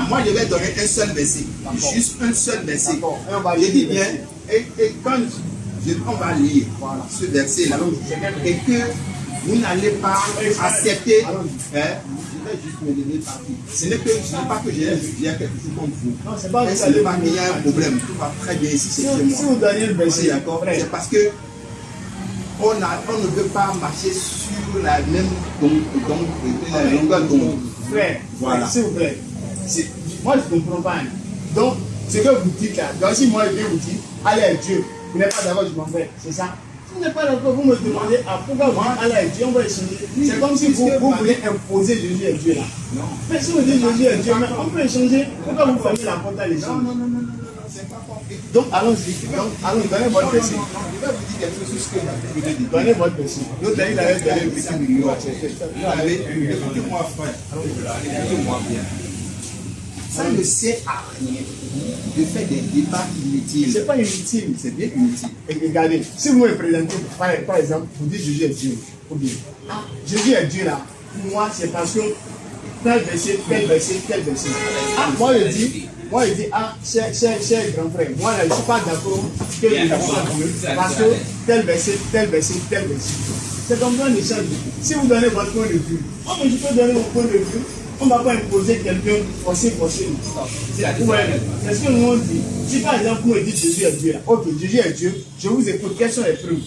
moi je vais donner un seul verset. Juste un seul verset. Je dis bien, et quand on va lire ce verset-là, et que vous n'allez pas accepter, je vais juste me lever partir. Ce n'est pas que j'ai quelque chose contre vous. Non, c'est pas qu'il y a un problème. Tout va très bien ici, c'est chez moi. Si vous donnez le verset, d'accord, c'est parce que on ne veut pas marcher sur la même longueur d'onde. Frère, voilà. S'il vous plaît, moi je ne comprends pas. Donc, ce que vous dites là, donc si moi je vous dis, allez à Dieu, vous n'êtes pas d'accord, je m'en vais, c'est ça? Si vous n'êtes pas d'accord, vous me demandez pourquoi vous dites allez à Dieu, on va échanger. C'est comme si vous voulez imposer Jésus à Dieu là. Non. Mais si vous dites Jésus est Dieu, mais on peut échanger, pourquoi vous fermez la porte à l'échange? Non, c'est pas compris. Donc allons-y, donnez votre verset. Je vais vous dire quelque chose sur ce que vous avez dit. Donnez votre verset. L'autre il avait donné un petit million. Écoutez-moi, frère. Écoutez-moi bien. Ça ne sert à rien de faire des débats inutiles. C'est pas inutile, c'est bien inutile. Et regardez, si vous me présentez, par exemple, vous dites Jésus est Dieu, ou bien, Jésus est Dieu là, pour moi c'est parce que tel verset, tel verset, tel verset. Moi je dis, cher grand frère, moi je ne suis pas d'accord que Jésus soit Dieu, parce que tel verset, tel verset, tel verset. C'est comme ça un échange. Si vous donnez votre point de vue, moi je peux donner mon point de vue. On ne va pas imposer quelqu'un forcer. C'est ce que nous on dit. Si par exemple vous me dites Jésus est Dieu, ok, Jésus est Dieu, je vous écoute, quelles sont les preuves?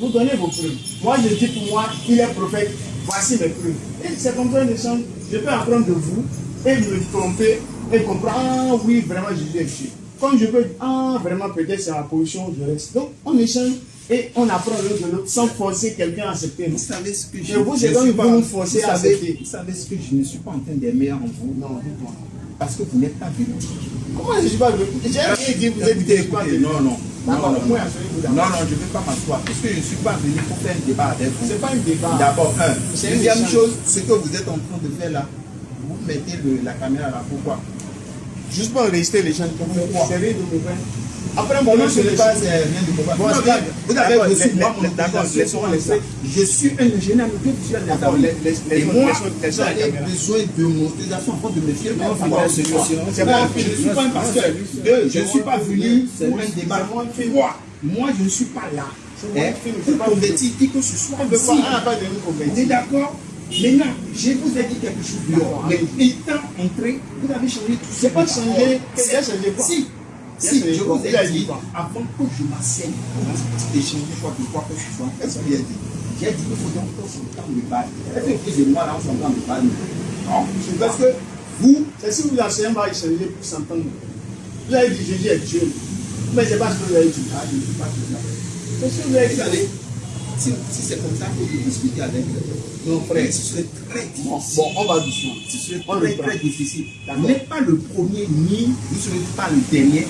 Vous donnez vos preuves. Moi je dis pour moi, il est prophète, voici mes preuves. Et c'est comme ça un échange. Je peux apprendre de vous et me tromper et comprendre, ah oui, vraiment Jésus est Dieu. Comme je peux dire, ah vraiment peut-être c'est ma position, je reste. Donc on échange. Et on apprend l'un de l'autre sans forcer quelqu'un à accepter. Vous savez ce que je vous, c'est comme vous nous forcez à accepter. Vous savez ce que je ne suis pas en train d'aimer en vous. Non, dites-moi. Parce que vous n'êtes pas venu. Comment je ne suis pas venu? J'ai rien dit, vous êtes venu. Non, non. D'accord, non, je ne vais pas m'asseoir. Parce que je ne suis pas venu pour faire un débat avec vous. Ce n'est pas un débat. D'abord, deuxième chose, ce que vous êtes en train de faire là, vous mettez la caméra là, pourquoi? Juste pour enregistrer les gens. Pourquoi? C'est rien de mauvais. Après, moi, je ne sais pas, c'est rien de mauvais. Vous avez reçu moi mon autorisation. Je suis un ingénieur, je suis un d'accord. Et moi, j'avais besoin de mon autorisation afin de me fier. C'est pas, je ne suis pas un pasteur. Je ne suis pas venu pour un débat. Moi, je ne suis pas là. Pour convertir qui que ce soit. On est d'accord? Maintenant, je vous ai dit quelque chose dehors. Mais étant entré, vous avez changé tout. C'est pas changé. C'est changé quoi? Si, je vous ai dit, avant que je m'assieds, pour échanger quoi que ce soit, qu'est-ce qu'il a dit? J'ai dit qu'il faut donc qu'on s'entende de parler. Est-ce que vous et moi, là, on s'entend de parler? Non, parce que vous... C'est si vous enseignez, on va échanger pour s'entendre. Vous avez dit Jésus est Dieu. Mais c'est pas ce que vous avez dit. Ah, je ne sais pas ce que c'est ce que vous avez dit. Vous savez, si c'est comme ça que vous discutez avec nos frères, ce serait très difficile. Bon, on va doucement. Ce serait très difficile. Vous n'êtes pas le premier, ni vous ne serez pas le dernier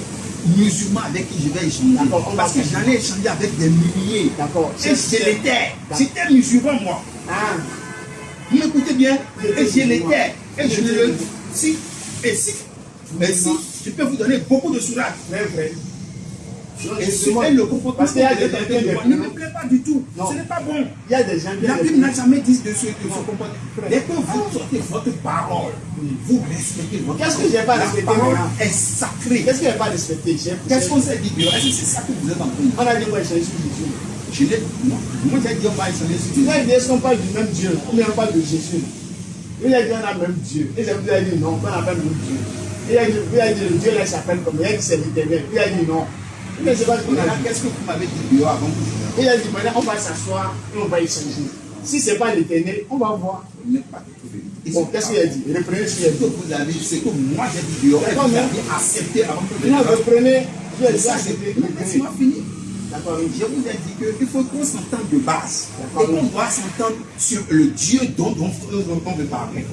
musulman avec qui je vais échanger. Parce que j'en ai échangé avec des milliers. D'accord. Et je l'étais. J'étais musulman, moi. Ah. Vous m'écoutez bien? Et je l'étais. Et je le dis. Mais si, je peux vous donner beaucoup de sourates. Vrai. Et le comportement parce qu'il y a des gens ne me plaît pas du tout. Non. Ce n'est pas bon. Il y a des gens qui... La Bible n'a jamais dit de ce comportement. Dès que vous sortez votre parole, vous respectez votre parole. Qu'est-ce que je n'ai pas respecté? La parole est sacrée. Qu'est-ce que je n'ai pas respecté? Qu'est-ce qu'on s'est dit? Est-ce que c'est ça que vous êtes en train de dire? On a dit qu'on va échanger sur Jésus. Je l'ai dit. Moi, j'ai dit on va échanger sur Jésus. Vous avez dit est-ce qu'on parle du même Dieu? Ou bien on parle de Jésus? Vous avez dit on a le même Dieu. Et vous avez dit non, on n'a pas le même Dieu. Vous avez dit le Dieu là s'appelle comme il a dit c'est l'Éternel. Vous avez dit non. Mais c'est pas qu'est-ce que vous m'avez dit avant que il a dit maintenant on va s'asseoir et on va échanger. Si ce n'est pas l'Éternel, on va voir. Vous n'êtes pas bon, qu'est-ce qu'il a dit? Reprenez ce qu'il a dit. Vous avez dit, c'est que moi j'ai dit dehors et vous avez accepté avant que non, reprenez. Je vais accepter. Laissez-moi finir. D'accord. Je vous ai dit qu'il faut qu'on s'entende de base. Et qu'on doit s'entendre sur le Dieu dont on veut parler.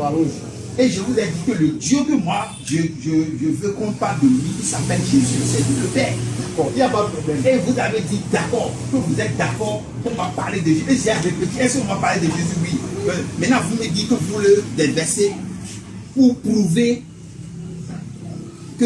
Et je vous ai dit que le Dieu que moi, je veux qu'on parle de lui, il s'appelle Jésus, c'est le Père. D'accord, il n'y a pas de problème. Et vous avez dit d'accord, que vous êtes d'accord, qu'on va parler de Jésus. Et j'ai répété, est-ce qu'on va parler de Jésus? Oui. Maintenant, vous me dites que vous voulez des versets pour prouver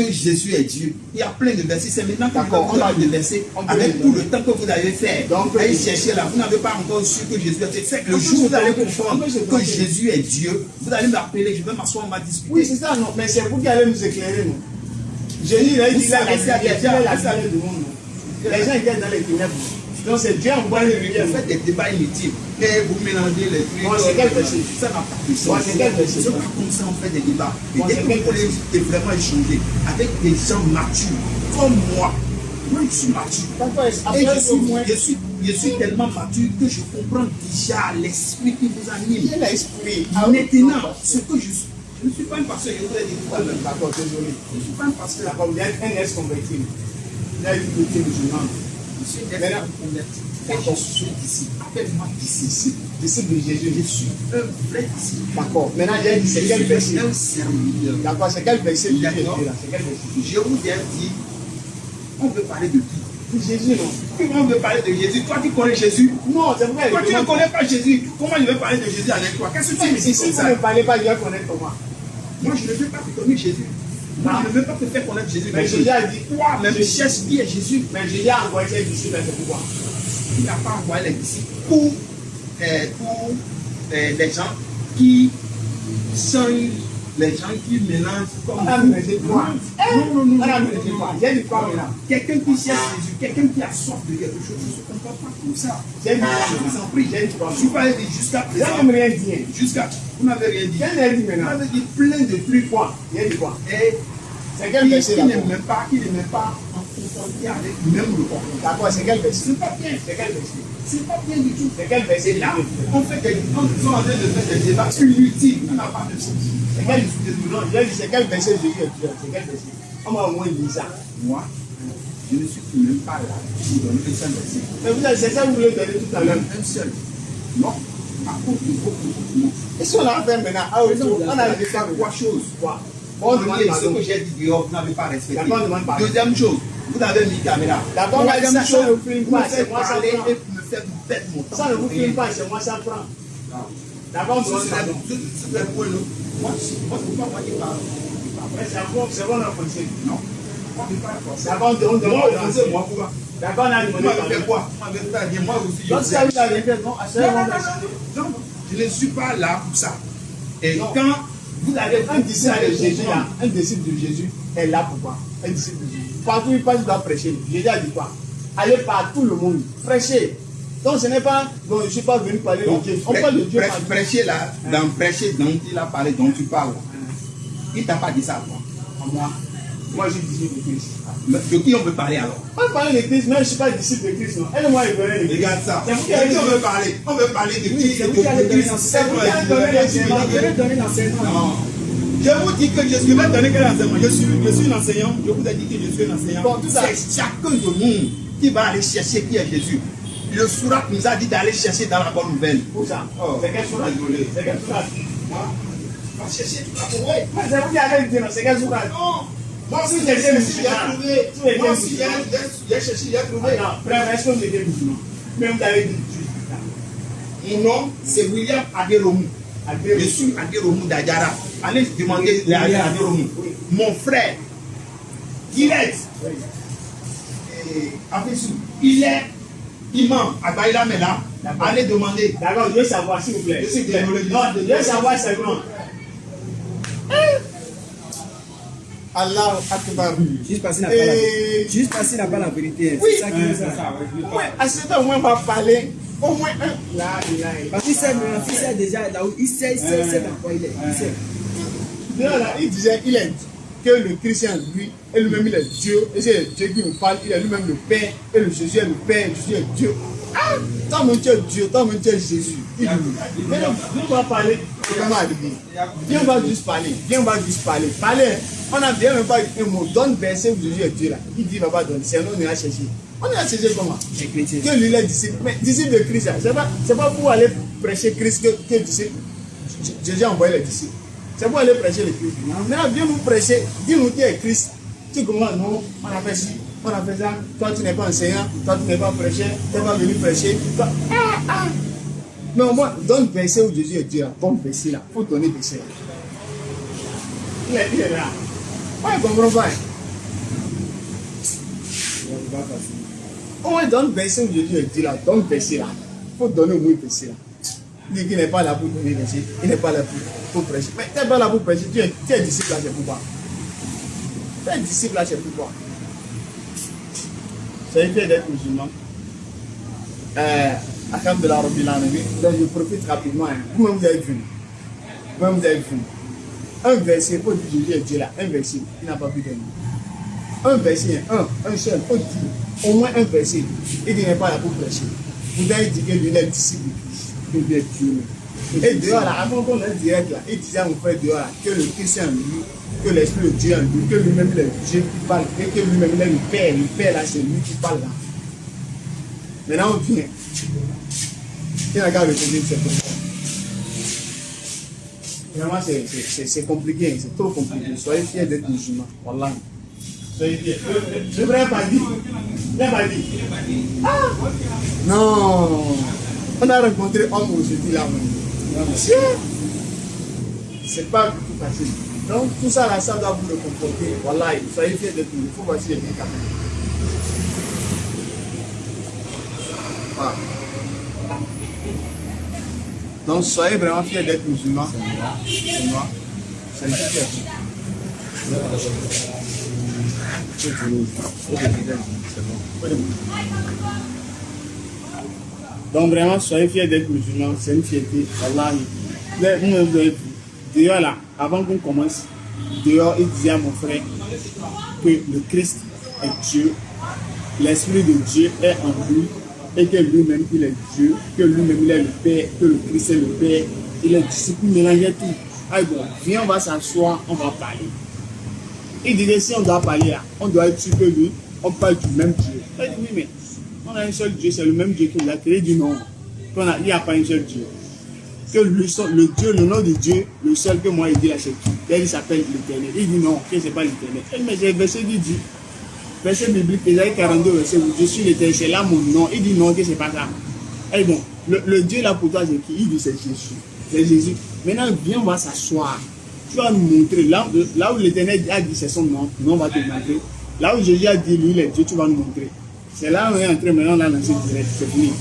que Jésus est Dieu. Il y a plein de versets. C'est maintenant que on a des versets. Avec tout le temps que vous avez fait, donc, allez chercher là. Vous n'avez pas encore su que Jésus est Dieu. C'est le jour où vous allez comprendre que Jésus est Dieu. Vous allez m'appeler, je vais m'asseoir, on va discuter. Oui, c'est ça, non. Mais c'est vous qui allez nous éclairer, non. Jésus, il a dit, il a la lumière du monde. Les gens étaient dans les ténèbres. Donc c'est Dieu envoie les lumières. Vous faites des débats inutiles. Et vous mélangez les trucs. Bon, c'est quel verset? Ça n'a pas de sens. C'est quel verset? C'est pas comme ça on fait des débats. Et dès que vous voulez vraiment échanger avec des gens matures, comme moi, moi je suis mature. Et je suis tellement mature que je comprends déjà l'esprit qui vous anime. Quel esprit? Maintenant, ce que je suis. Je ne suis pas un pasteur, je vous ai dit tout à l'heure. D'accord, désolé. Je ne suis pas un pasteur. D'accord, vous êtes un ex-converti. Il a eu une beauté musulmane. Je suis un ex-converti. Je suis disciple. Appelle-moi disciple. Disciple de Jésus. Je suis un vrai disciple. D'accord. Maintenant, j'ai dit, c'est quel verset? Un serviteur. D'accord, c'est quel verset? D'accord. C'est quel verset? Je vous ai dit, on veut parler de qui? Jésus, non. Comment on veut parler de Jésus? Toi, tu connais Jésus? Non, c'est vrai. Toi, tu ne connais pas Jésus. Comment je vais parler de Jésus avec toi? Qu'est-ce que tu me dis Si comme vous ça? ne parlez pas, je vais connaître comment. Moi, je ne veux pas te connaître Jésus. Moi, je ne veux pas te faire connaître Jésus. Mais Jésus a dit, toi-même, cherche qui est Jésus. mais Jésus a envoyé ses disciples, c'est pourquoi? Il n'a pas envoyé les disciples pour les gens qui sont les gens qui mélangent comme On a mis les étoiles. Non. On a mis les étoiles. J'ai dit quoi maintenant? Quelqu'un qui cherche Jésus, quelqu'un qui a soif de quelque chose, ne se comporte pas comme ça. J'ai dit Je vous en prie, j'ai dit quoi? je ne suis pas dit jusqu'à J'ai présent. même rien dit. Jusqu'à. Vous n'avez rien dit. J'ai rien dit Vous maintenant. avez dit plein de trucs. Quoi? J'ai dit quoi? Et C'est quel verset qui là? n'est même pas en conformité avec même le corps. D'accord, c'est quel verset? C'est pas bien. C'est quel verset? C'est pas bien du tout. C'est quel verset? Et là, on fait des, on est en train de faire des débats inutiles. Ça n'a pas de sens. C'est quel non, j'ai dit c'est quel verset Jésus est Dieu? C'est quel verset? On m'a au moins dit ça. Moi, je ne suis même pas là pour donner un seul verset. Mais vous avez, c'est ça que vous voulez donner tout à l'heure. Un seul. Non. À cause du beaucoup. Et si on a fait maintenant, on a dit faire trois choses. quoi? On demande Ce pardon. que j'ai dit dehors, vous n'avez pas respecté. D'accord, on demande pardon. Deuxième chose, vous avez mis caméra. D'accord, mais Troisième ça ne chose, vous filme vous pas, me c'est faites moi ça parler prend. et vous me faites perdre mon temps. Ça ne vous filme pas, c'est moi ça prend. D'accord, on demande pardon. C'est pour nous. Moi, c'est pas moi qui parle. Mais c'est bon, on a pensé. Non. Moi, je parle français. D'accord, on demande Moi, pardon. français, moi, pourquoi? D'accord, on a Vous demandé m'avez pardon. fait quoi? Vous m'avez fait dire, moi aussi, Donc, je ça vous avez fait, non? À ce moment-là, non, je ne suis pas là pour ça. Et Non. quand vous avez un disciple de Jésus là, un disciple de Jésus est là pourquoi? Un disciple de Jésus. Partout il passe, il doit prêcher. Jésus a dit quoi? Allez par tout le monde, prêcher. Donc ce n'est pas, donc je ne suis pas venu parler de Dieu. On parle de Dieu. Prêcher là, dans prêcher dont il a parlé, dont tu parles. Il t'a pas dit ça à toi. À moi. Moi je suis disciple de Christ. De qui on veut parler alors? On parle de Christ, mais je ne suis pas disciple de Christ. Non. Elle moi il connaît le Christ. Regarde ça. C'est vous qui De avez qui dit. on veut parler? On veut parler de qui? c'est vous qui allez donner l'enseignement. C'est vous qui avez donné l'enseignement. Je vais donner l'enseignement. Non. Je vous dis que je suis vais donner quel enseignement. Je suis un enseignant. Je vous ai dit que je suis un enseignant. Bon, tout ça. C'est chacun de nous qui va aller chercher qui est Jésus. Le Sourat nous a dit d'aller chercher dans la bonne nouvelle. Où ça? Oh, C'est quelle chose? désolé. C'est quelle chose? Moi, on va chercher tout la forêt. Mais c'est vous qui avez dit non, c'est quelle chose? Non. Moi aussi, Si j'ai j'étais cherché, musulman, j'ai trouvé. si j'étais Moi aussi, musulman. j'ai cherché, j'ai trouvé. Non, frère, est-ce que vous étiez musulman? Mais vous avez dit Mon nom, c'est William Aderomu. Je suis Aderomu d'Adjara. Allez demander les Aderomu. Mon frère, direct, Afesou, il est imam à Baïla Mela. Allez demander. D'accord, je veux savoir, s'il vous plaît. Je suis désolé. Non, je veux savoir seulement. Allah Akbar. Juste parce qu'il n'a pas la vérité. Oui. C'est ça qui nous a. Ouais, à ce temps, au moins, on va parler. Au moins un. Là, Parce qu'il sait maintenant, il sait déjà là où il sait dans quoi il est. Il sait. là, il disait, il est que le chrétien, lui, et lui-même, il est Dieu. Et c'est Dieu qui nous parle, il est lui-même le Père. Et le Jésus est le Père, Jésus est Dieu. Ah, tant même tu es Dieu, tant même tu es Jésus. Il dit, mais non, on va parler. Comment arriver? Viens, on va juste parler. Viens, on va juste parler. Parler. On a bien même pas un mot. Donne verset où Jésus est Dieu là. Il dit, il va pas donner. C'est on ira chercher. On ira chercher comment? Les chrétiens. Que lui, il est disciple. Mais disciple de Christ, c'est pas pour aller prêcher Christ que disciple. Jésus a envoyé les disciples. C'est pour aller prêcher le Christ. Maintenant, viens nous prêcher. Dis-nous qui est Christ. Tu comprends? Non, on a fait ci, on a fait ça. Toi, tu n'es pas enseignant. Toi, tu n'es pas prêcheur. Tu n'es pas venu prêcher. Toi, Mais au moins, donne verset où Jésus est Dieu. Bon verset là. Il faut donner verset. Il est là. Ouais, comprends pas. Au moins, donne verset où Jésus dit là, donne verset là. Il faut donner au moins verset là. Il dit qu'il n'est pas là pour donner verset, il n'est pas là pour prêcher. Mais tu n'es pas là pour prêcher, tu es disciple là, c'est pourquoi. Tu es disciple là, c'est pourquoi. Soyez fiers d'être musulman. Alhamdulillah Rabbil Alamin. Donc je profite rapidement. Hein. Vous-même vous avez vu. Vous-même vous avez vu. Un verset, pour dire Jésus est Dieu là, un verset, il n'a pas pu donner. Un verset, un seul, faut dire au moins un verset. Il n'est pas là pour prêcher. Vous avez dit que lui est disciple de Dieu. Et dehors là, avant qu'on ait direct là, il disait à mon frère dehors là, que le Christ est en lui, que l'Esprit de Dieu est en lui, que lui-même il est Dieu qui parle, et que lui-même il est le Père. Le Père là, c'est lui qui parle là. Maintenant on vient. Il n'a qu'à retenir cette chose. Vraiment, c'est compliqué, c'est trop compliqué. Soyez fiers d'être musulmans. Wallah. Soyez fiers. Je ne voudrais pas dire. Il n'a pas dit. Ah! Non! On a rencontré homme aujourd'hui là. C'est pas du tout facile. Donc, tout ça là, ça doit vous le comporter. Wallah, soyez fiers d'être musulmans. Il faut voici les médicaments. Ah. Donc, soyez vraiment fiers d'être musulmans. C'est moi. C'est donc, vraiment, soyez fiers d'être musulmans. C'est une fierté. Allah. Dehors là, avant qu'on commence, dehors, il disait à mon frère que le Christ est Dieu. L'Esprit de Dieu est en lui. Et que lui-même il est Dieu, que lui-même il est le Père, que le Christ est le Père, il est disciple, mélanger tout. Ah bon, viens, on va s'asseoir, on va parler. Il disait si on doit parler là, on doit être sûr que lui, on parle du même Dieu. Il dit oui, mais on a un seul Dieu, c'est le même Dieu qui nous a créé. Il dit non, il n'y a pas un seul Dieu. Que le Dieu, le nom de Dieu, le seul que moi il dit là, c'est qui? Il s'appelle l'Éternel. Il dit non, que ce n'est pas l'Éternel. Mais j'ai verset qui dit. Verset biblique, Ésaïe 42, verset où je suis l'Éternel, c'est là mon nom. Il dit non, que c'est pas ça. Et bon, le Dieu là pour toi, c'est qui? Il dit c'est Jésus. C'est Jésus. Maintenant, viens, on va s'asseoir. Tu vas nous montrer. Là où l'Éternel a dit c'est son nom, nous on va te montrer. Là où Jésus a dit lui, il est Dieu, tu vas nous montrer. C'est là où on est entré, maintenant on a lancé direct. C'est fini.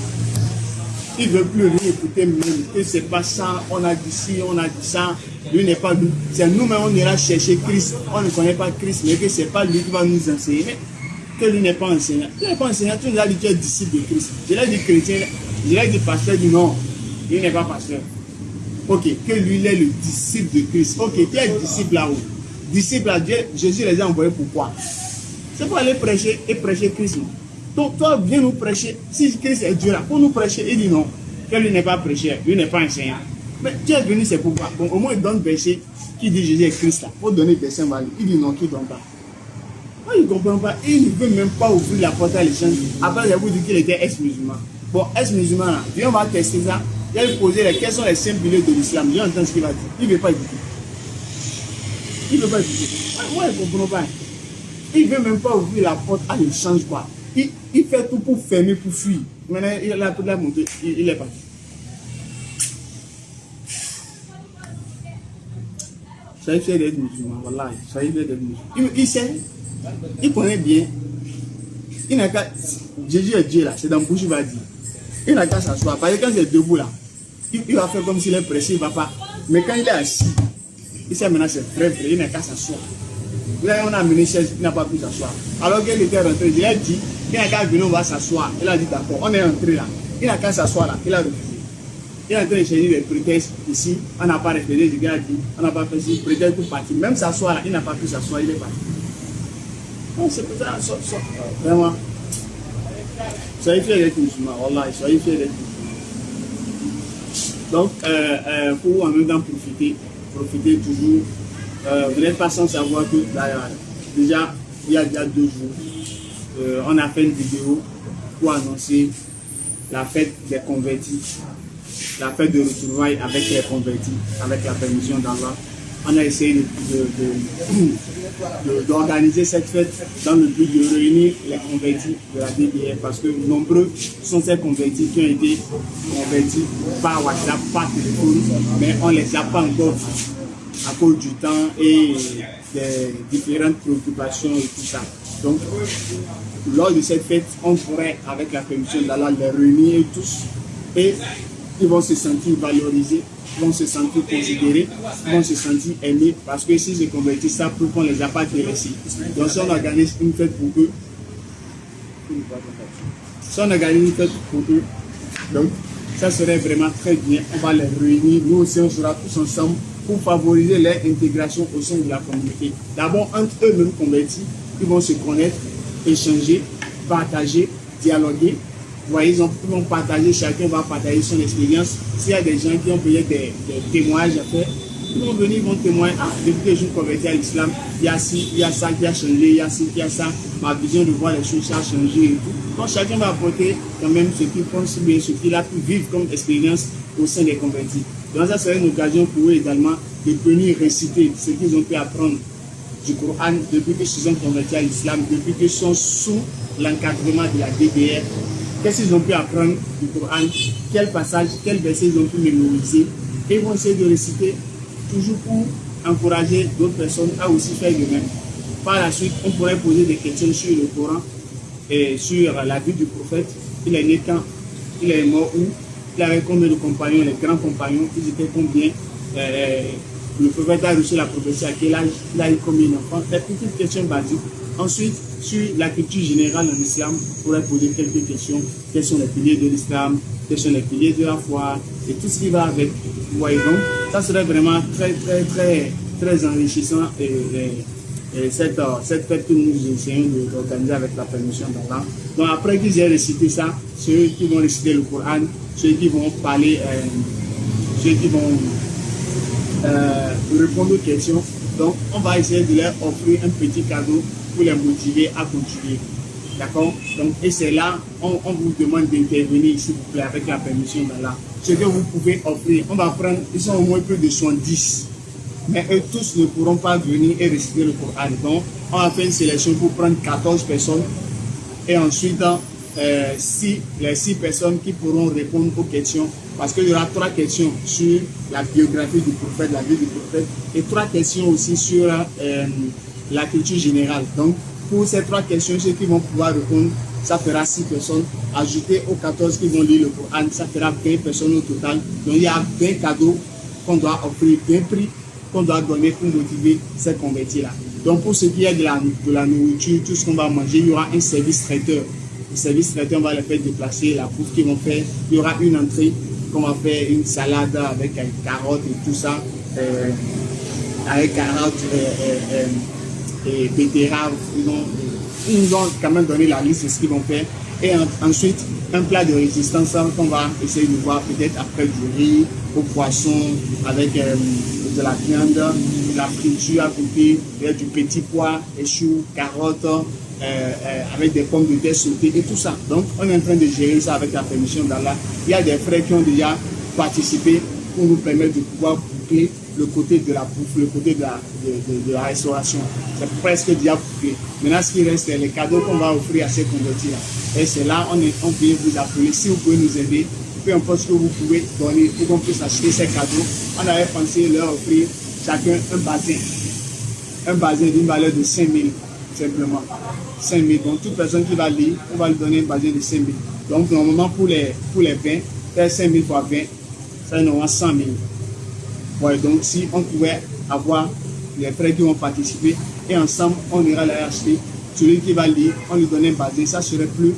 Il ne veut plus rien écouter, même que c'est pas ça. On a dit ci, on a dit ça. Lui n'est pas nous. C'est nous-mêmes, on ira chercher Christ. On ne connaît pas Christ, mais que ce n'est pas lui qui va nous enseigner. Que lui n'est pas enseignant. Tu n'es pas enseignant, tu nous as dit que tu es disciple de Christ. Je l'ai dit chrétien, je l'ai dit pasteur, il dit non, il n'est pas pasteur. Ok, que lui il est le disciple de Christ. Ok, tu es disciple là-haut. Disciple à Dieu, Jésus les a envoyés pourquoi? C'est pour aller prêcher et prêcher Christ. Donc toi, viens nous prêcher. Si Christ est Dieu là, pour nous prêcher, il dit non, que lui n'est pas prêcheur, lui n'est pas enseignant. Mais tu es venu, c'est pourquoi? Bon, au moins il donne verset qui dit Jésus est Christ là. Pour donner verset, il dit non, qui ne donne pas. Moi, il ne comprend pas. Il ne veut même pas ouvrir la porte à l'échange. Après, je vous dis qu'il était ex-musulman. Bon, ex-musulman là, viens, on va tester ça. Il va lui poser quels sont les 5 piliers de l'islam. Je entends ce qu'il va dire. Il ne veut pas écouter. Il ne veut pas écouter. Moi, je ne comprends pas. Il ne veut même pas ouvrir la porte à l'échange, quoi. Il fait tout pour fermer, pour fuir. Maintenant, il a monté, il est parti. Soyez fiers d'être musulman, voilà. Soyez fiers d'être musulman. Il sait, il connaît bien. Il n'a qu'à. Jésus est Dieu là, c'est dans le bouche, il va dire. Il n'a qu'à s'asseoir. Parce que quand c'est debout là, il va faire comme s'il est pressé, il ne va pas. Mais quand il est assis, il sait maintenant c'est vrai, il n'a qu'à s'asseoir. Là, on a amené chaise, il n'a pas pu s'asseoir. Alors qu'il était rentré, il a dit, il n'a qu'à venir, on va s'asseoir. Il a dit d'accord, on est entré là. Il n'a qu'à s'asseoir là, il a refusé. Il est en train de chercher des prétextes ici, on n'a pas respecté ce qu'il a dit, on n'a pas fait ci, prétexte pour partir. Même s'asseoir là, il n'a pas pu s'asseoir, il est parti. Non, c'est pour ça, vraiment. Soyez fiers d'être musulmans, wallah, soyez fiers d'être musulmans. Donc, pour en même temps profiter toujours. Vous n'êtes pas sans savoir que déjà, il y a déjà 2 jours, on a fait une vidéo pour annoncer la fête des convertis, la fête de retrouvailles avec les convertis, avec la permission d'Allah. On a essayé d'organiser cette fête dans le but de réunir les convertis de la DBF parce que nombreux sont ces convertis qui ont été convertis par WhatsApp, par téléphone, mais on ne les a pas encore vus à cause du temps et des différentes préoccupations et tout ça. Donc, lors de cette fête, on pourrait, avec la permission d'Allah, les réunir tous et ils vont se sentir valorisés, ils vont se sentir considérés, ils vont se sentir aimés parce que s'ils se convertissent, ça prouve qu'on ne les a pas délaissés. Donc, si on organise une fête pour eux, donc ça serait vraiment très bien. On va les réunir, nous aussi on sera tous ensemble pour favoriser leur intégration au sein de la communauté. D'abord, entre eux-mêmes convertis, ils vont se connaître, échanger, partager, dialoguer. Vous voyez, ils vont partager, chacun va partager son expérience. S'il y a des gens qui ont peut-être des témoignages à faire, ils vont venir, ils vont témoigner. Ah, depuis que je suis converti à l'islam, il y a ci, il y a ça qui a changé, il y a ci, il y a ça. Ma vision de voir les choses a changé et tout. Donc chacun va apporter quand même ce qu'il pense bien, ce qu'il a pu vivre comme expérience au sein des convertis. Donc ça serait une occasion pour eux également de venir réciter ce qu'ils ont pu apprendre du Coran depuis qu'ils se sont convertis à l'islam, depuis qu'ils sont sous l'encadrement de la DDR. Qu'est-ce qu'ils ont pu apprendre du Coran, quel passage, quel verset ils ont pu mémoriser. Et ils vont essayer de réciter toujours pour encourager d'autres personnes à aussi faire de même. Par la suite, on pourrait poser des questions sur le Coran et sur la vie du prophète. Il est né quand? Il est mort où? Il avait combien de compagnons, les grands compagnons? Ils étaient combien? Le prophète a reçu la prophétie à quel âge? Il a eu combien d'enfants? Des petites questions basiques. Ensuite, sur la culture générale en islam, on pourrait poser quelques questions. Quels sont les piliers de l'islam? Quels sont les piliers de la foi? Et tout ce qui va avec. Vous voyez donc, ça serait vraiment très enrichissant. Et cette fête que nous essayons d'organiser avec la permission d'Allah. Donc après qu'ils aient récité ça, ceux qui vont réciter le Coran, ceux qui vont parler, ceux qui vont répondre aux questions, donc on va essayer de leur offrir un petit cadeau pour les motiver à continuer. D'accord? Donc, et c'est là, on vous demande d'intervenir, s'il vous plaît, avec la permission d'Allah. Ce que vous pouvez offrir, on va prendre, ils sont au moins plus de 70. Mais eux tous ne pourront pas venir et réciter le Coran. Donc, on va faire une sélection pour prendre 14 personnes. Et ensuite, les 6 personnes qui pourront répondre aux questions. Parce qu'il y aura 3 questions sur la biographie du prophète, la vie du prophète. Et 3 questions aussi sur la culture générale. Donc, pour ces 3 questions, ceux qui vont pouvoir répondre, ça fera 6 personnes. Ajouter aux 14 qui vont lire le Coran, ça fera 20 personnes au total. Donc, il y a 20 cadeaux qu'on doit offrir, 20 prix qu'on doit donner pour motiver ces convertis-là. Donc, pour ce qui est de la nourriture, tout ce qu'on va manger, il y aura un service traiteur. Le service traiteur, on va les faire déplacer, la bouffe qu'ils vont faire. Il y aura une entrée qu'on va faire, une salade avec carottes et tout ça, avec carottes et betteraves. Ils nous ont quand même donné la liste de ce qu'ils vont faire. Et ensuite, un plat de résistance qu'on va essayer de voir peut-être après du riz, au poisson, avec de la viande, de la friture à côté, du petit pois, des choux, carottes, avec des pommes de terre sautées et tout ça. Donc, on est en train de gérer ça avec la permission d'Allah. Il y a des frères qui ont déjà participé pour nous permettre de pouvoir boucler le côté de la bouffe, le côté de la restauration. C'est presque déjà bouclé. Maintenant, ce qui reste, c'est les cadeaux qu'on va offrir à ces convertis-là. Et c'est là, on vient vous appeler. Si vous pouvez nous aider, peu importe ce que vous pouvez donner pour qu'on puisse acheter ces cadeaux, on avait pensé leur offrir chacun un bassin. Un bassin d'une valeur de 5 000, simplement. 5 000. Donc, toute personne qui va lire, on va lui donner un bassin de 5 000. Donc, normalement, pour les 20, faire 5 000 fois 20, ça nous aura 100 000. Ouais, donc, si on pouvait avoir les frères qui vont participer et ensemble, on ira les acheter. Celui qui va lire, on lui donne un bassin, ça serait plus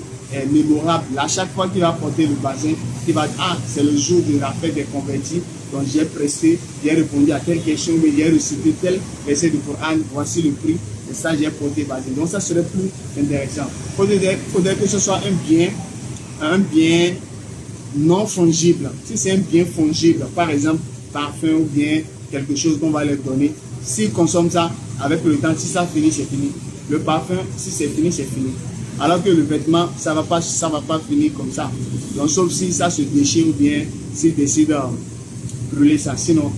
mémorable. À chaque fois qu'il va porter le bassin, il va dire, ah, c'est le jour de la fête des convertis, donc j'ai pressé, j'ai répondu à telle question, mais j'ai récité tel verset du Coran, voici le prix, et ça j'ai porté le bassin. Donc ça serait plus intéressant. Il faudrait que ce soit un bien non fongible. Si c'est un bien fongible, par exemple, parfum ou bien quelque chose qu'on va leur donner, s'ils consomment ça, avec le temps, si ça finit, c'est fini. Le parfum, si c'est fini, c'est fini. Alors que le vêtement, ça va pas finir comme ça. Donc, sauf si ça se déchire ou bien s'ils décident de brûler ça. Sinon,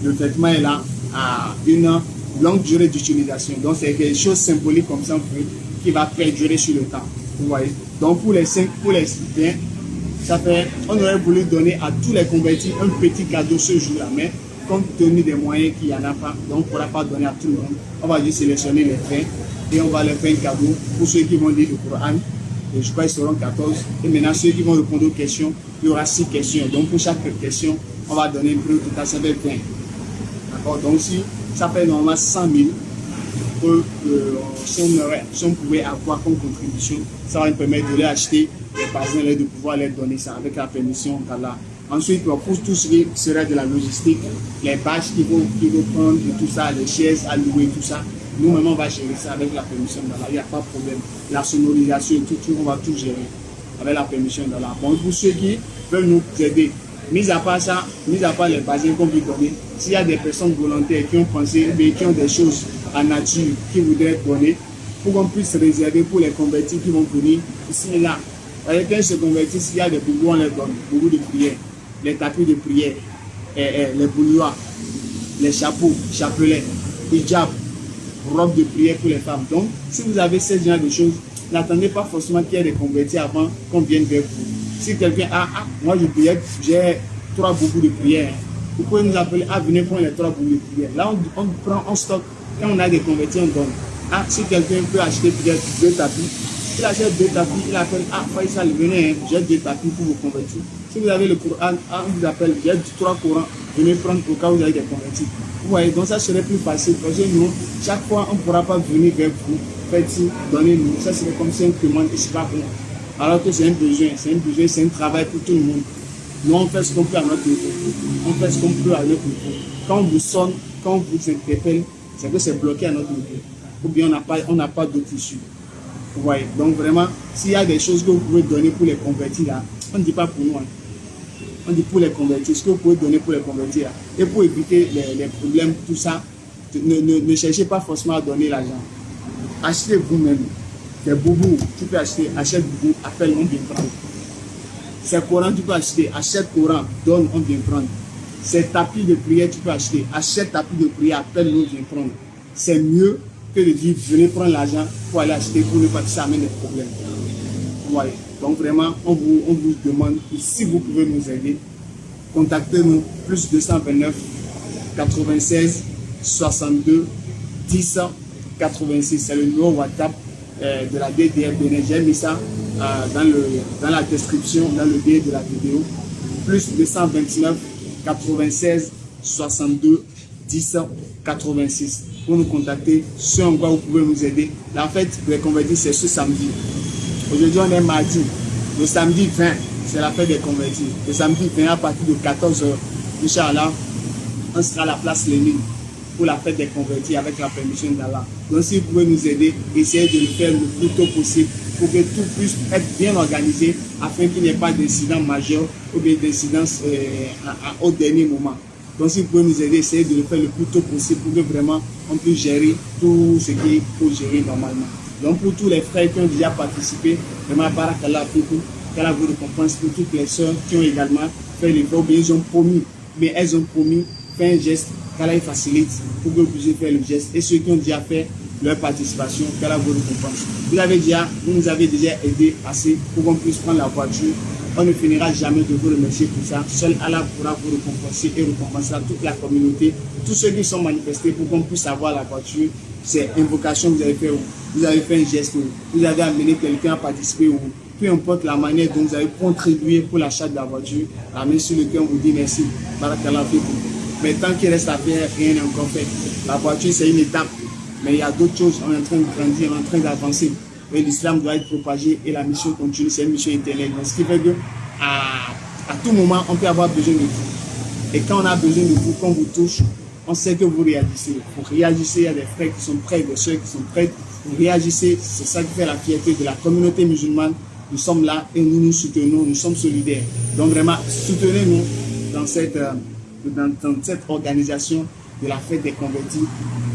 le vêtement est là à une longue durée d'utilisation. Donc, c'est quelque chose symbolique comme ça qui va perdurer sur le temps. Vous voyez. Donc, pour les 20, ça fait, on aurait voulu donner à tous les convertis un petit cadeau ce jour-là. Mais compte tenu des moyens qu'il n'y en a pas, donc on ne pourra pas donner à tout le monde. On va juste sélectionner les 20 et on va leur faire un cadeau pour ceux qui vont lire le Coran. Et je crois qu'ils seront 14. Et maintenant, ceux qui vont répondre aux questions, il y aura 6 questions. Donc pour chaque question, on va donner un prix total, ça fait 20. D'accord? Donc si ça fait normalement 100 000, si on pouvait avoir comme contribution, ça va nous permettre de les acheter les bazins, de pouvoir les donner ça avec la permission d'Allah. Ensuite, pour tout ce qui serait de la logistique, les bâches qu'il faut prendre et tout ça, les chaises à louer, tout ça, nous-mêmes on va gérer ça avec la permission d'Allah, il n'y a pas de problème. La sonorisation, tout, on va tout gérer avec la permission d'Allah. Bon, pour ceux qui veulent nous aider, mis à part ça, mis à part les bazins qu'on peut donner, s'il y a des personnes volontaires qui ont pensé, mais qui ont des choses en nature qui voudraient donner, pour qu'on puisse réserver pour les convertis qui vont venir ici et là. Quand ils se convertissent, il y a des boubous, on les donne, boubous de prière, les tapis de prière, les bouilloires, les chapeaux, chapelets, hijab, robes de prière pour les femmes. Donc, si vous avez ce genre de choses, n'attendez pas forcément qu'il y ait des convertis avant qu'on vienne vers vous. Si quelqu'un a, moi j'ai 3 boubous de prière, vous pouvez nous appeler, venez prendre les 3 boubous de prière. Là, on prend, on stocke. Quand on a des convertis, on donne. Si quelqu'un peut acheter peut-être 2 tapis, il achète 2 tapis, il appelle, Faisal, venez, j'ai 2 tapis pour vous convertir. Si vous avez le Coran, on vous appelle, j'ai 3 Corans, venez prendre au cas où vous avez des convertis. Vous voyez, donc ça serait plus facile parce que nous, chaque fois, on ne pourra pas venir vers vous, faites-y, donnez-nous. Ça serait comme si on commande et c'est pas bon. Alors que c'est un besoin, c'est un travail pour tout le monde. Nous, on fait ce qu'on peut à notre niveau. On fait ce qu'on peut à notre niveau. Quand on vous sonne, quand on vous interpelle, c'est que c'est bloqué à notre niveau. Ou bien on n'a pas d'autre issue. Vous voyez, donc vraiment, s'il y a des choses que vous pouvez donner pour les convertir là, on ne dit pas pour nous. On dit pour les convertir, ce que vous pouvez donner pour les convertir là. Et pour éviter les problèmes, tout ça, ne cherchez pas forcément à donner l'argent. Achetez vous-même. Des boubous, tu peux acheter, achète boubou, appelle, on vient prendre. C'est Coran, tu peux acheter, achète Coran, donne, on vient prendre. C'est tapis de prière, tu peux acheter, achète tapis de prière, appelle, on vient prendre. C'est mieux que de dire, venez prendre l'argent pour aller acheter, pour ne pas que ça amène des problèmes. Voilà. Donc vraiment, on vous demande, si vous pouvez nous aider, contactez-nous, plus 229 96 62 10 86. C'est le numéro WhatsApp de la DDR Bénin. J'ai mis ça dans la description, dans le billet de la vidéo. Plus 229 96 62 10 86. Pour nous contacter, ce en quoi vous pouvez nous aider. La fête des convertis, c'est ce samedi. Aujourd'hui, on est mardi. Le samedi 20, c'est la fête des convertis. Le samedi 20, à partir de 14h, Inch'Allah, on sera à la place Lénine pour la fête des convertis avec la permission d'Allah. Donc, si vous pouvez nous aider, essayez de le faire le plus tôt possible pour que tout puisse être bien organisé afin qu'il n'y ait pas d'incident majeur ou bien d'incidence au dernier moment. Donc, si vous pouvez nous aider, essayez de le faire le plus tôt possible pour que vraiment on puisse gérer tout ce qu'il faut gérer normalement. Donc, pour tous les frères qui ont déjà participé, vraiment, barakallah fikou, qu'Allah vous récompense pour toutes les sœurs qui ont également fait l'effort, mais elles ont promis faire un geste, qu'Allah facilite pour que vous puissiez faire le geste. Et ceux qui ont déjà fait leur participation, qu'Allah vous récompense. Vous nous avez déjà aidé assez pour qu'on puisse prendre la voiture. On ne finira jamais de vous remercier pour ça. Seul Allah pourra vous récompenser et récompenser toute la communauté, tous ceux qui sont manifestés pour qu'on puisse avoir la voiture. C'est invocation que vous avez fait, vous avez fait un geste, vous avez amené quelqu'un à participer, ou peu importe la manière dont vous avez contribué pour l'achat de la voiture, la main sur le cœur, on vous dit merci. Barakallah fikou. Mais tant qu'il reste à faire, rien n'est encore fait. La voiture, c'est une étape, mais il y a d'autres choses. On est en train de grandir, on est en train d'avancer. L'islam doit être propagé et la mission continue, c'est une mission éternelle. Donc, ce qui fait que à tout moment, on peut avoir besoin de vous. Et quand on a besoin de vous, quand on vous touche, on sait que vous réagissez. Vous réagissez, il y a des frères qui sont prêts, des soeurs qui sont prêtes. Vous réagissez, c'est ça qui fait la fierté de la communauté musulmane. Nous sommes là et nous nous soutenons, nous sommes solidaires. Donc vraiment, soutenez-nous dans cette organisation de la fête des convertis.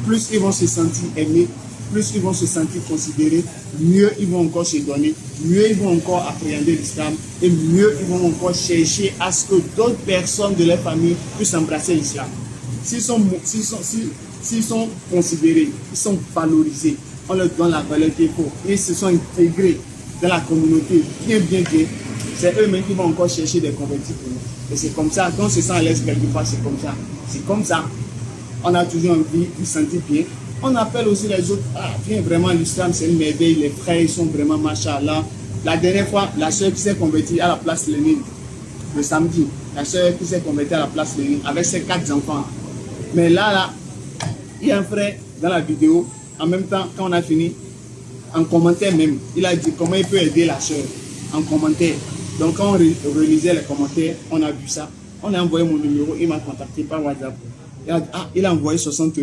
Plus ils vont se sentir aimés, plus ils vont se sentir considérés, mieux ils vont encore se donner, mieux ils vont encore appréhender l'islam et mieux ils vont encore chercher à ce que d'autres personnes de leur famille puissent embrasser l'islam. S'ils sont considérés, ils sont valorisés, on leur donne la valeur qu'il faut, et ils se sont intégrés dans la communauté bien, c'est eux-mêmes qui vont encore chercher des convertis pour nous. Et c'est comme ça, quand on se sent à l'aise quelque part, c'est comme ça. C'est comme ça. On a toujours envie de se sentir bien. On appelle aussi les autres. Ah, viens, vraiment, l'islam, c'est une merveille. Les frères, ils sont vraiment machallah. La dernière fois, la soeur qui s'est convertie à la place Lénine, le samedi, la soeur qui s'est convertie à la place Lénine avec ses 4 enfants. Mais là, il y a un frère dans la vidéo, en même temps, quand on a fini, en commentaire même, il a dit comment il peut aider la soeur, en commentaire. Donc quand on relisait les commentaires, on a vu ça. On a envoyé mon numéro, il m'a contacté par WhatsApp. Il a envoyé 60 €.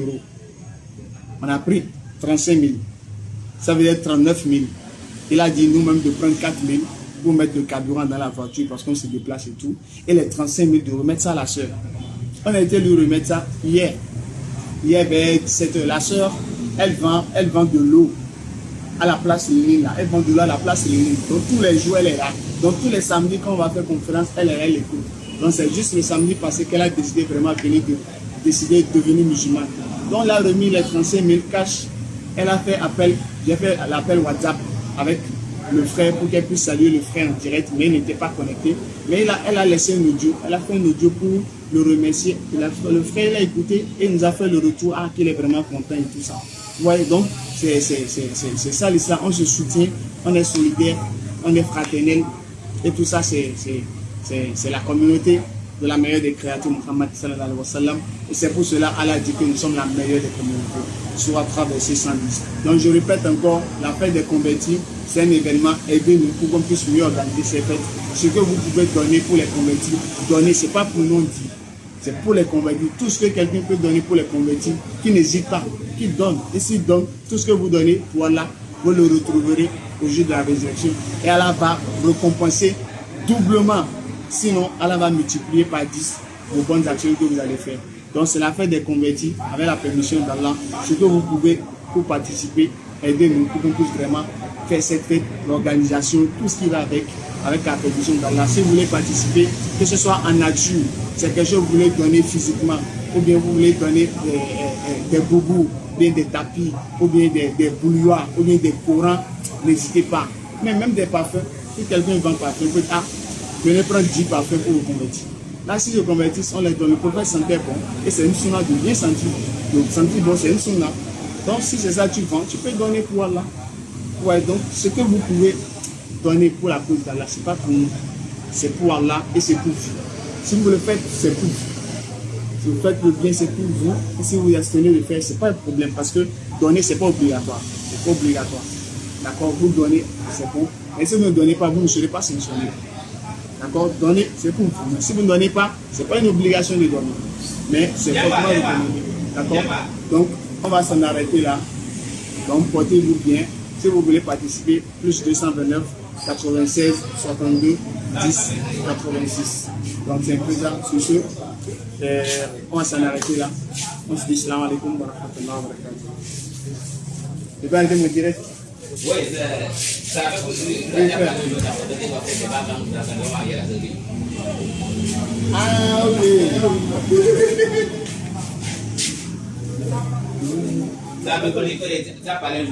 On a pris 35 000. Ça veut dire 39 000. Il a dit nous-mêmes de prendre 4 000 pour mettre le carburant dans la voiture parce qu'on se déplace et tout. Et les 35 000 de remettre ça à la soeur. On a été lui remettre ça hier. Hier vers 17 h. La soeur, elle vend de l'eau à la place Lénine là. Elle vend de l'eau à la place Lénine. Donc tous les jours, elle est là. Donc tous les samedis, quand on va faire conférence, elle est là, elle écoute. Donc c'est juste le samedi passé qu'elle a décidé vraiment de devenir musulmane. Donc elle a remis les 35 000 cash. Elle a fait appel, j'ai fait l'appel WhatsApp avec le frère pour qu'elle puisse saluer le frère en direct, mais il n'était pas connecté. Mais elle a laissé un audio, elle a fait un audio pour le remercier. Le frère l'a écouté et nous a fait le retour qu'il est vraiment content et tout ça. Ouais, donc c'est ça l'islam, on se soutient, on est solidaire, on est fraternel et tout ça c'est la communauté de la meilleure des créatures, Muhammad sallallahu alayhi wa sallam. Et c'est pour cela Allah dit que nous sommes la meilleure des communautés. Surah 3 verset 110. Donc je répète encore, la fête des convertis, c'est un événement, aidez-nous pour qu'on puisse mieux organiser ces fêtes. Ce que vous pouvez donner pour les convertis, donnez, c'est pas pour nous dire, c'est pour les convertis. Tout ce que quelqu'un peut donner pour les convertis, qui n'hésite pas, qui donne. Et s'il donne, tout ce que vous donnez, voilà, vous le retrouverez au jour de la résurrection. Et Allah va récompenser doublement. Sinon, Allah va multiplier par 10 vos bonnes actions que vous allez faire. Donc, c'est la fête des convertis, avec la permission d'Allah. Ce que vous pouvez pour participer, aidez-nous pour qu'on puisse vraiment faire cette fête, l'organisation, tout ce qui va avec la permission d'Allah. Si vous voulez participer, que ce soit en nature, c'est quelque chose que vous voulez donner physiquement, ou bien vous voulez donner des boubous, ou bien des tapis, ou bien des bouilloires, ou bien des courants, n'hésitez pas. Mais même des parfums, si quelqu'un vend parfum, peut venez prendre 10 parfums pour vous convertir. Là, si je convertis, on les donne. Le prophète sentait bon. Et c'est une sunna de bien sentir. Donc, sentir bon, c'est une sunna. Donc, si c'est ça que tu vends, tu peux donner pour Allah. Ouais, donc, ce que vous pouvez donner pour la cause d'Allah, ce n'est pas pour nous. C'est pour Allah et c'est pour vous. Si vous le faites, c'est pour vous. Si vous faites le bien, c'est pour vous. Et si vous abstenez de le faire, ce n'est pas un problème. Parce que donner, ce n'est pas obligatoire. C'est pas obligatoire. D'accord? Vous donnez, c'est bon. Et si vous ne donnez pas, vous ne serez pas sanctionné. D'accord? Donner, c'est pour vous. Mais si vous ne donnez pas, ce n'est pas une obligation de donner. Mais c'est fortement recommandé. D'accord? Donc, on va s'en arrêter là. Donc, portez-vous bien. Si vous voulez participer, plus 229 96 62 10 86. Donc, c'est un peu ça. Sur ce, on va s'en arrêter là. On se dit salam alaikum wa rahmatullahi wa barakatuh. Tu peux arrêter mon direct? Oui, ça va Ah, ok. ça va parler